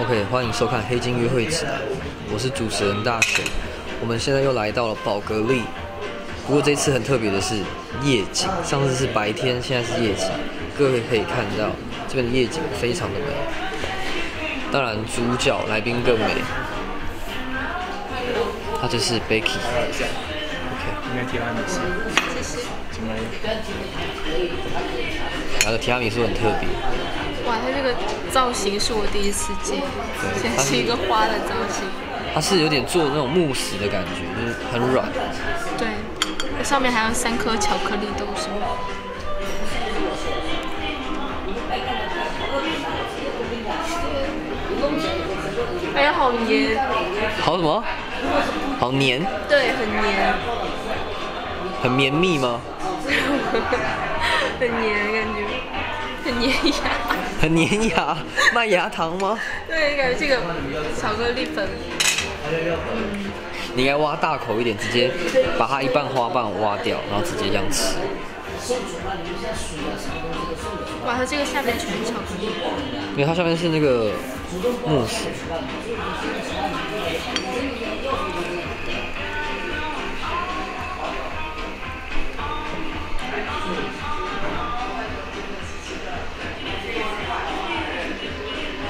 OK， 欢迎收看《黑金约会指南》，我是主持人大选。我们现在又来到了宝格丽，不过这次很特别的是夜景，上次是白天，现在是夜景。各位可以看到这边的夜景非常的美，当然主角来宾更美，他就是 Becky。OK， 应该提拉米苏，谢谢。请来。然后提拉米苏很特别。哇，它这个造型是我第一次见，现在是一个花的造型。它是有点做那种慕斯的感觉，就是很软。对，它上面还有3颗巧克力豆是吗？哎呀，好黏。好什么？好黏？对，很黏。很绵密吗？很黏，感觉很粘牙。很粘牙？麦芽糖吗？对，感觉这个巧克力粉。你应该挖大口一点，直接把它一半花瓣挖掉，然后直接这样吃。哇，它这个下面全是巧克力。因为它下面是那个慕斯。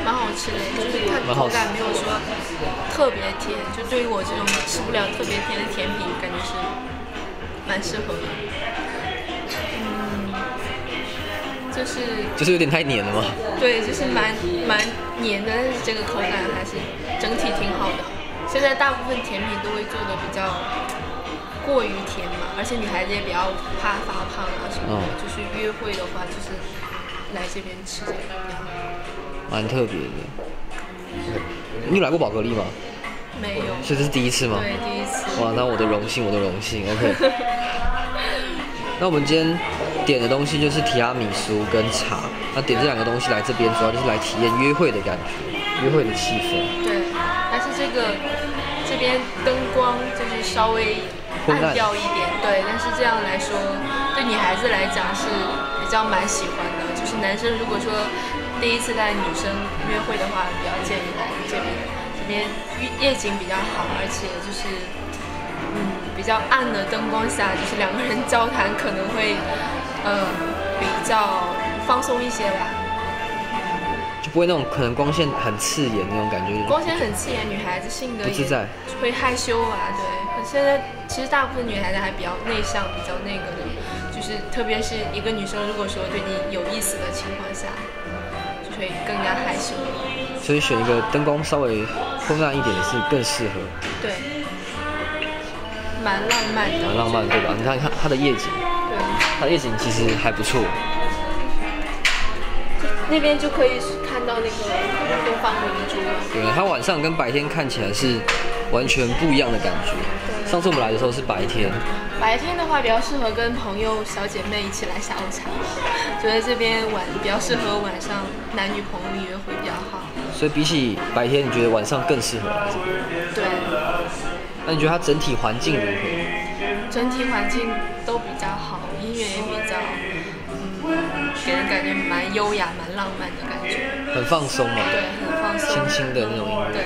蛮好吃的，就是它口感没有说特别甜，就对于我这种吃不了特别甜的甜品，感觉是蛮适合的。就是有点太黏了嘛。对，就是蛮黏的，但是这个口感还是整体挺好的。现在大部分甜品都会做的比较过于甜嘛，而且女孩子也比较怕发胖啊什么的，就是约会的话，就是来这边吃这个比较好。蛮特别的。你有来过宝格丽吗？没有。所以这是第一次吗？对，第一次。哇，那我的荣幸，我的荣幸。OK。那我们今天点的东西就是提拉米苏跟茶。那点这2个东西来这边，主要就是来体验约会的感觉，约会的气氛。对，但是这边灯光就是稍微暗调一点，对，但是这样来说，对女孩子来讲是比较蛮喜欢的。就是男生如果说第一次带女生约会的话，比较建议来这边夜景比较好，而且就是比较暗的灯光下，就是2个人交谈可能会比较放松一些吧，就不会那种可能光线很刺眼那种感觉。光线很刺眼，女孩子性格不自在，会害羞啊，对。现在其实大部分女孩子还比较内向，比较那个的，就是特别是一个女生如果说对你有意思的情况下，就会更加害羞。所以选一个灯光稍微昏暗一点的是更适合。对，蛮浪漫的。蛮浪漫，对吧？你看它的夜景，对，它的夜景其实还不错。那边就可以看到那个东方明珠了。对，它晚上跟白天看起来是完全不一样的感觉。上次我们来的时候是白天。白天的话比较适合跟朋友、小姐妹一起来下午茶，觉得这边比较适合晚上男女朋友约会比较好。所以比起白天，你觉得晚上更适合来这边？对。那你觉得它整体环境如何？整体环境都比较好，音乐也比较，给人感觉蛮优雅、蛮浪漫的感觉。很放松嘛。对，很放松。轻轻的那种音乐。对。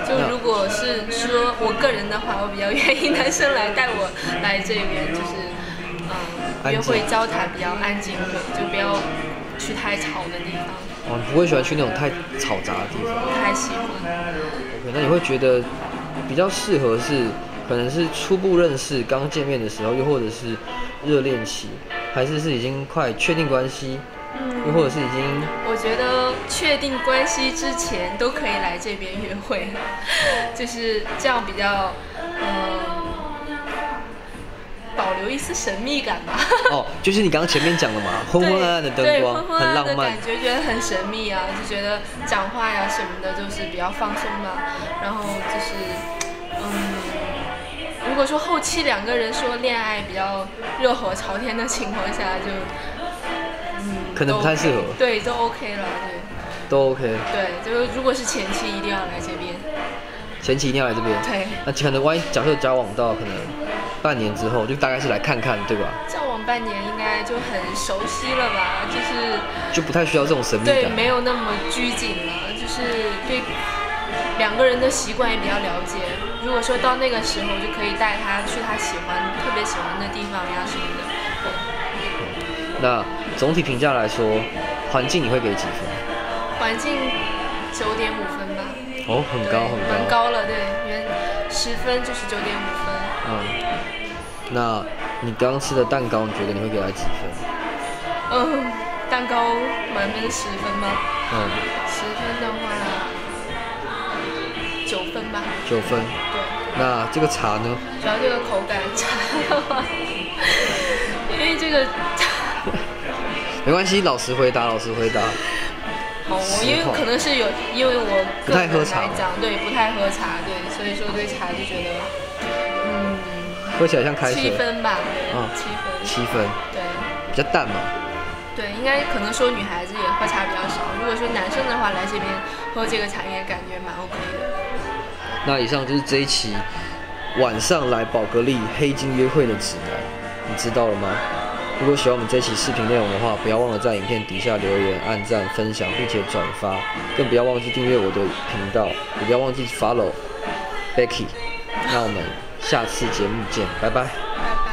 就如果是说我个人的话，我比较愿意男生带我来这边，就是约会交谈比较安静，对，就不要去太吵的地方。哦，你不会喜欢去那种太嘈杂的地方？不太喜欢。OK， 那你会觉得比较适合是可能是初步认识、刚见面的时候，又或者是热恋期，还是已经快确定关系？又或者是已经，我觉得确定关系之前都可以来这边约会，就是这样比较，保留一丝神秘感吧。哦，就是你刚刚前面讲的嘛，昏昏暗暗的灯光，昏昏暗暗的很浪漫，感觉，觉得很神秘啊，就觉得讲话呀什么的，就是比较放松嘛。然后就是，如果说后期2个人说恋爱比较热火朝天的情况下，就。可能不太适合。对，都 OK 了，对。都 OK。对，就是如果是前期一定要来这边。前期一定要来这边。对。那可能万一假设交往到可能半年之后，就大概是来看看，对吧？交往半年应该就很熟悉了吧，就不太需要这种神秘感，对，没有那么拘谨了，就是对两个人的习惯也比较了解。如果说到那个时候，就可以带他去他特别喜欢的地方呀什么的。那总体评价来说，环境你会给几分？环境9.5分吧。哦，很高很高，蛮高了，对，因为10分就是9.5分。那你刚刚吃的蛋糕，你觉得你会给它几分？蛋糕满分10分吧。10分的话9分吧。9分。对。那这个茶呢？主要这个口感，茶的话，因为这个没关系，老实回答。因为可能是因为我个人来讲，对，不太喝茶，对，所以说对茶就觉得，喝起来像开水。7分吧，7分，对，比较淡嘛。对，应该可能说女孩子也喝茶比较少，如果说男生的话来这边喝这个茶，应该感觉蛮 OK 的。那以上就是这一期晚上来宝格丽黑金约会的指南，你知道了吗？如果喜欢我们这期视频内容的话，不要忘了在影片底下留言、按赞、分享，并且转发，更不要忘记订阅我的频道，也不要忘记 follow Becky。那我们下次节目见，拜拜。拜拜。